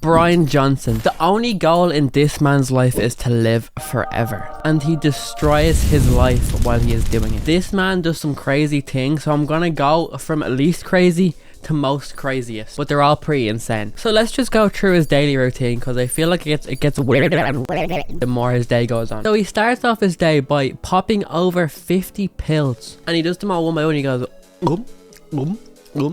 Brian Johnson. The only goal in this man's life is to live forever, and he destroys his life while he is doing it. This man does some crazy things, so I'm gonna go from least crazy to most craziest, but they're all pretty insane. So let's just go through his daily routine, because I feel like it gets weirder and weirder the more his day goes on. So he starts off his day by popping over 50 pills, and he does them all one by one. He goes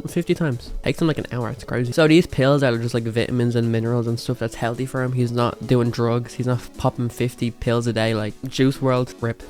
50 times. Takes him like an hour. It's crazy. So these pills are just like vitamins and minerals and stuff that's healthy for him. He's not doing drugs. He's not popping 50 pills a day like Juice World. Rip.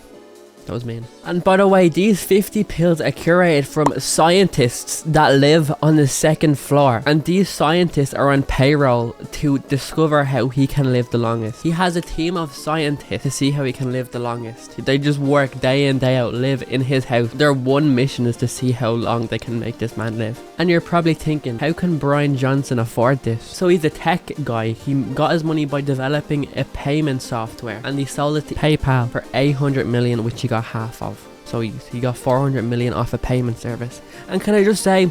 That was mean. And by the way, these 50 pills are curated from scientists that live on the second floor, and these scientists are on payroll to discover how he can live the longest. He has a team of scientists to see how he can live the longest. They just work day in, day out, live in his house. Their one mission is to see how long they can make this man live. And you're probably thinking, how can Brian Johnson afford this? So he's a tech guy. He got his money by developing a payment software, and he sold it to PayPal for 800 million, which he got half of. So he got 400 million off a payment service. And can I just say,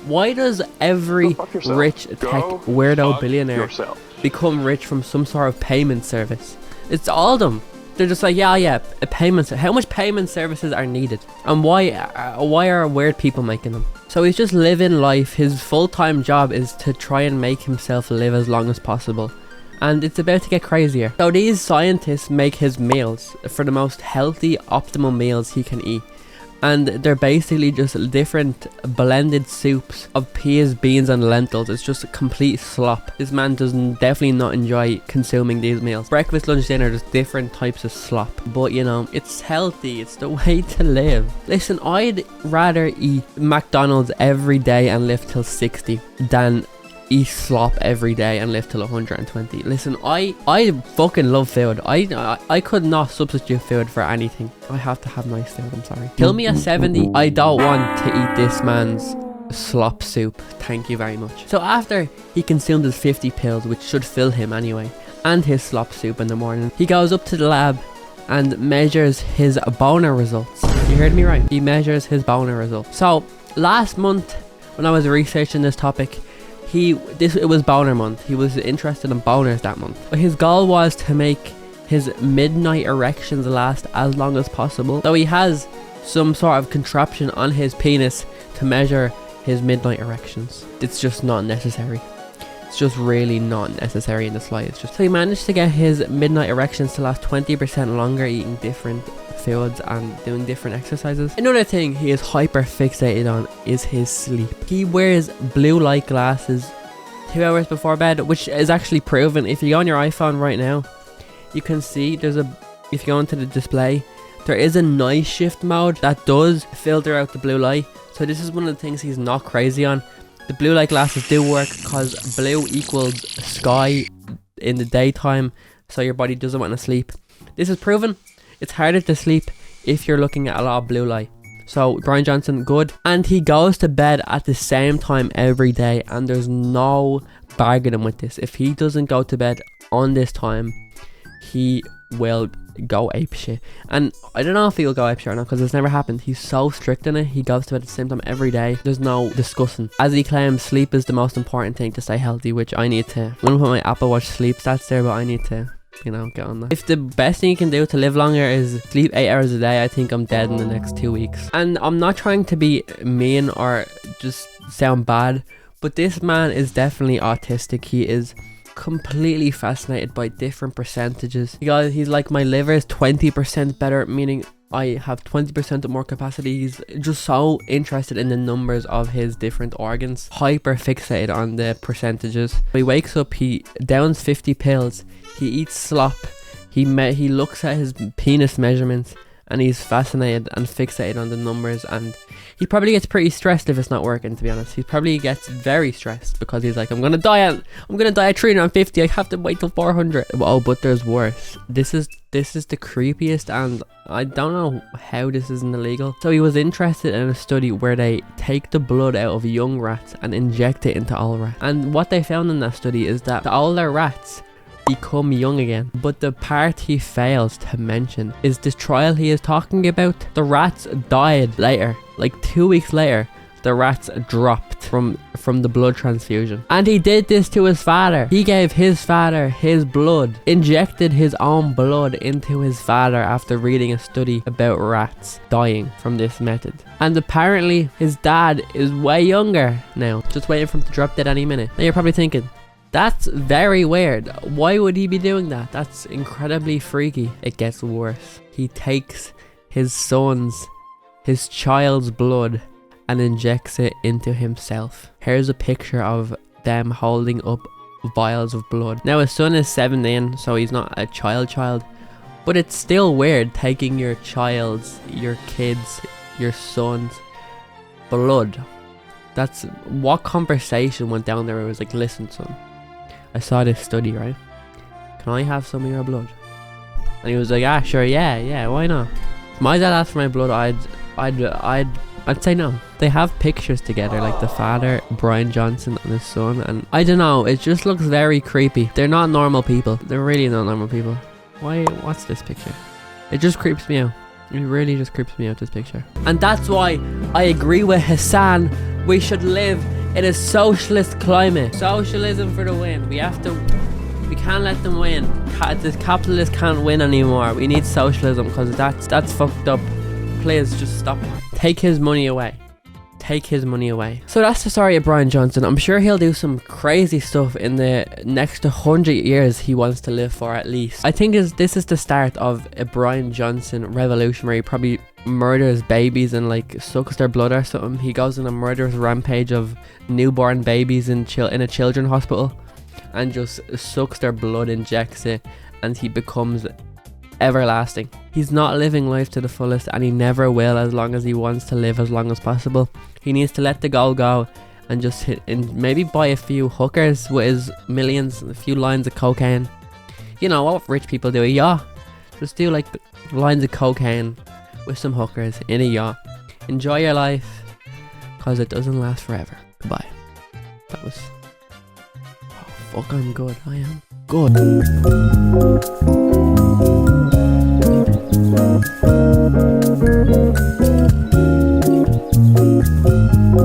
why does every rich tech weirdo billionaire become rich from some sort of payment service? It's all of them. They're just like, yeah, a payment. How much payment services are needed, and why are weird people making them? So he's just living life. His full-time job is to try and make himself live as long as possible. And it's about to get crazier. So these scientists make his meals for the most healthy, optimal meals he can eat. And they're basically just different blended soups of peas, beans and lentils. It's just a complete slop. This man definitely not enjoy consuming these meals. Breakfast, lunch, dinner, just different types of slop. But you know, it's healthy. It's the way to live. Listen, I'd rather eat McDonald's every day and live till 60 than eat slop every day and live till 120. Listen, I fucking love food. I could not substitute food for anything. I have to have nice food, I'm sorry. Kill me at 70. I don't want to eat this man's slop soup. Thank you very much. So after he consumed his 50 pills, which should fill him anyway, and his slop soup in the morning, he goes up to the lab and measures his boner results. You heard me right. He measures his boner results. So last month, when I was researching this topic, it was boner month. He was interested in boners that month. But his goal was to make his midnight erections last as long as possible. So he has some sort of contraption on his penis to measure his midnight erections. It's just not necessary. It's just really not necessary in the slightest. So he managed to get his midnight erections to last 20% longer, eating different foods and doing different exercises. Another thing he is hyper fixated on is his sleep. He wears blue light glasses 2 hours before bed, which is actually proven. If you go on your iPhone right now, you can see if you go into the display, there is a night shift mode that does filter out the blue light. So this is one of the things he's not crazy on. The blue light glasses do work because blue equals sky in the daytime, so your body doesn't want to sleep. This is proven. It's harder to sleep if you're looking at a lot of blue light. So Brian Johnson, good. And he goes to bed at the same time every day, and there's no bargaining with this. If he doesn't go to bed on this time, he will go apeshit. And I don't know if he'll go apeshit or not, because it's never happened. He's so strict in it. He goes to bed at the same time every day. There's no discussing. As he claims, sleep is the most important thing to stay healthy, which I need to. I'm gonna put my Apple Watch sleep stats there, but I need to, you know, get on that. If the best thing you can do to live longer is sleep 8 hours a day, I think I'm dead in the next 2 weeks. And I'm not trying to be mean or just sound bad, but this man is definitely autistic. He is completely fascinated by different percentages. He's like, my liver is 20% better, meaning I have 20% more capacity. He's just so interested in the numbers of his different organs, hyper fixated on the percentages. He wakes up, he downs 50 pills, he eats slop, he looks at his penis measurements, and he's fascinated and fixated on the numbers. And he probably gets pretty stressed if it's not working, to be honest. He probably gets very stressed because he's like, I'm gonna die at 350. I have to wait till 400. Oh, but there's worse. This is the creepiest, and I don't know how this isn't illegal. So he was interested in a study where they take the blood out of young rats and inject it into old rats. And what they found in that study is that the older rats become young again. But the part he fails to mention is this trial he is talking about. The rats died later, like 2 weeks later. The rats dropped from the blood transfusion. And he did this to his father. He gave his father his blood, injected his own blood into his father after reading a study about rats dying from this method. And apparently his dad is way younger now, just waiting for him to drop dead any minute. Now you're probably thinking, that's very weird. Why would he be doing that? That's incredibly freaky. It gets worse. He takes his child's blood and injects it into himself. Here's a picture of them holding up vials of blood. Now his son is 17, so he's not a child, but it's still weird taking your kids, your son's blood. That's what conversation went down there. It was like, listen son, I saw this study, right? Can I have some of your blood? And he was like, ah, sure, yeah, why not? If my dad asked for my blood, I'd say no. They have pictures together, like the father, Brian Johnson, and his son, and I don't know, it just looks very creepy. They're not normal people. They're really not normal people. What's this picture? It just creeps me out. It really just creeps me out, this picture. And that's why I agree with Hassan. We should live in a socialist climate. Socialism for the win. We can't let them win. This capitalist can't win anymore. We need socialism, because that's fucked up. Please just stop. Take his money away. Take his money away. So that's the story of Brian Johnson. I'm sure he'll do some crazy stuff in the next 100 years he wants to live for, at least. I think this is the start of a Brian Johnson revolution, where he probably murders babies and like sucks their blood or something. He goes on a murderous rampage of newborn babies in a children's hospital and just sucks their blood, injects it, and he becomes everlasting. He's not living life to the fullest, and he never will, as long as he wants to live as long as possible. He needs to let the goal go and just hit and maybe buy a few hookers with his millions, a few lines of cocaine. You know what rich people do? A yacht. Just do like lines of cocaine with some hookers in a yacht. Enjoy your life, because it doesn't last forever. Goodbye. That was... oh fuck, I'm good. I am good.